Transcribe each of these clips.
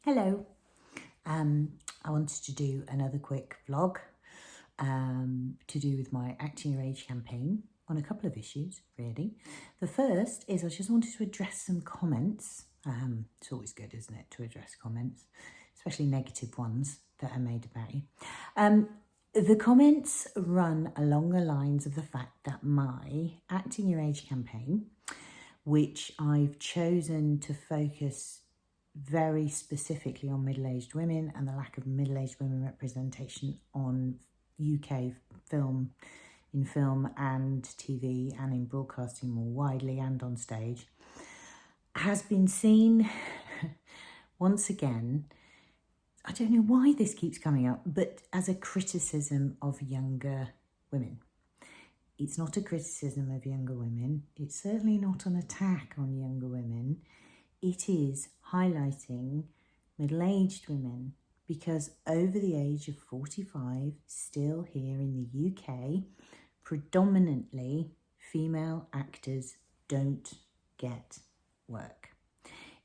Hello. I wanted to do another quick vlog to do with my Acting Your Age campaign on a couple of issues, really. The first is I just wanted to address some comments. It's always good, isn't it, to address comments, especially negative ones that are made about you. The comments run along the lines of the fact that my Acting Your Age campaign, which I've chosen to focus very specifically on middle-aged women and the lack of middle-aged women representation on UK film, in film and TV and in broadcasting more widely and on stage, has been seen once again, I don't know why this keeps coming up, but as a criticism of younger women. It's not a criticism of younger women. It's certainly not an attack on younger women. It is highlighting middle-aged women, because over the age of 45, still here in the UK, predominantly female actors don't get work.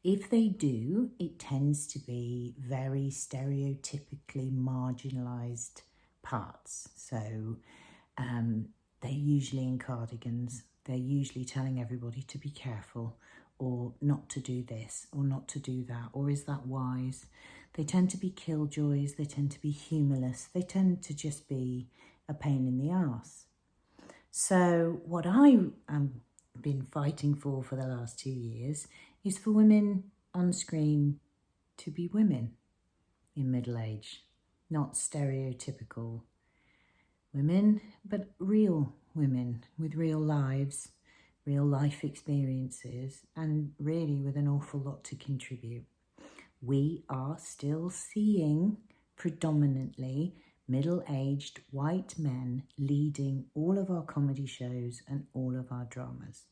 If they do, it tends to be very stereotypically marginalised parts. So they're usually in cardigans. They're usually telling everybody to be careful, or not to do this, or not to do that, or is that wise? They tend to be killjoys, they tend to be humorless, they tend to just be a pain in the arse. So what I been fighting for the last 2 years is for women on screen to be women in middle age, not stereotypical women, but real women with real lives, real life experiences, and really with an awful lot to contribute. We are still seeing predominantly middle-aged white men leading all of our comedy shows and all of our dramas.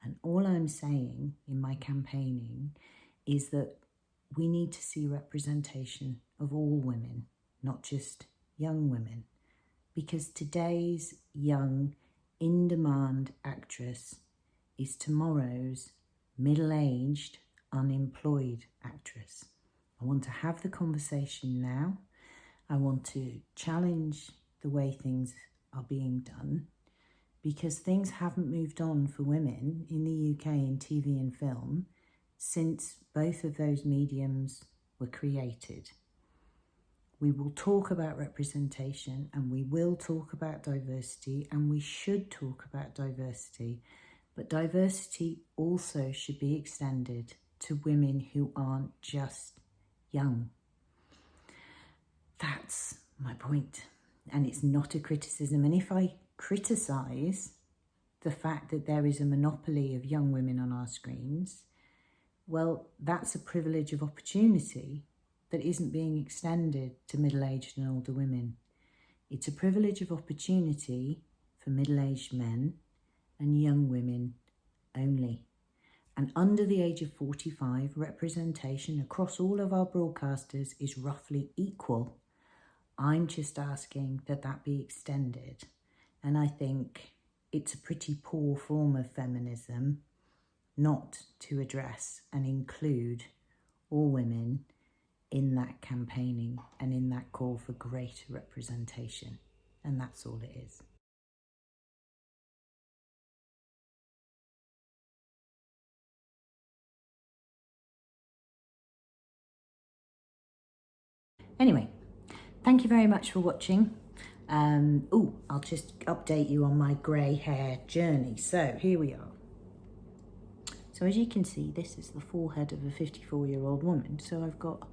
And all I'm saying in my campaigning is that we need to see representation of all women, not just young women, because today's young, in-demand actress is tomorrow's middle-aged, unemployed actress. I want to have the conversation now. I want to challenge the way things are being done, because things haven't moved on for women in the UK in TV and film since both of those mediums were created. We will talk about representation, and we will talk about diversity, and we should talk about diversity, but diversity also should be extended to women who aren't just young. That's my point, and it's not a criticism. And if I criticise the fact that there is a monopoly of young women on our screens, well, that's a privilege of opportunity that isn't being extended to middle-aged and older women. It's a privilege of opportunity for middle-aged men and young women only. And under the age of 45, representation across all of our broadcasters is roughly equal. I'm just asking that that be extended. And I think it's a pretty poor form of feminism not to address and include all women in that campaigning and in that call for greater representation. And that's all it is. Anyway, thank you very much for watching. I'll just update you on my grey hair journey. So here we are. So as you can see, this is the forehead of a 54-year-old woman. So I've got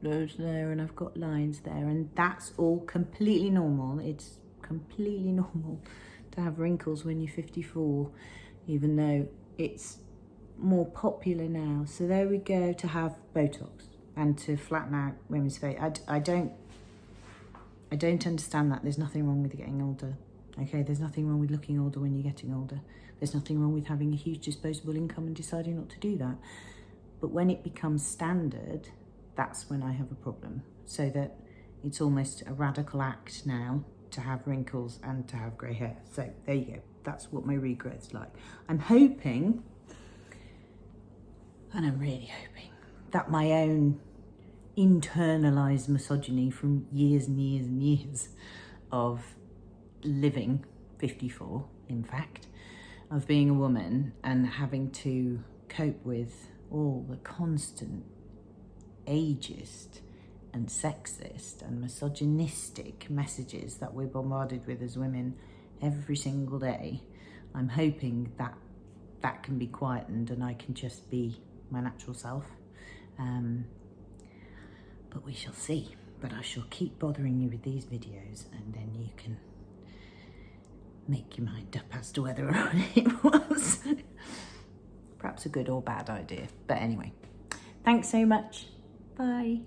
those there, and I've got lines there, and that's all completely normal. It's completely normal to have wrinkles when you're 54, even though it's more popular now. So there we go, to have Botox and to flatten out women's face. I don't understand that. There's nothing wrong with getting older. Okay, there's nothing wrong with looking older when you're getting older. There's nothing wrong with having a huge disposable income and deciding not to do that. But when it becomes standard, that's when I have a problem. So that it's almost a radical act now to have wrinkles and to have grey hair. So there you go. That's what my regret's like. I'm hoping, and I'm really hoping, that my own internalized misogyny from years and years and years of living, 54 in fact, of being a woman and having to cope with all the constant ageist and sexist and misogynistic messages that we're bombarded with as women every single day. I'm hoping that that can be quietened and I can just be my natural self. But we shall see. But I shall keep bothering you with these videos and then you can make your mind up as to whether or not it was perhaps a good or bad idea. But anyway, thanks so much. Bye.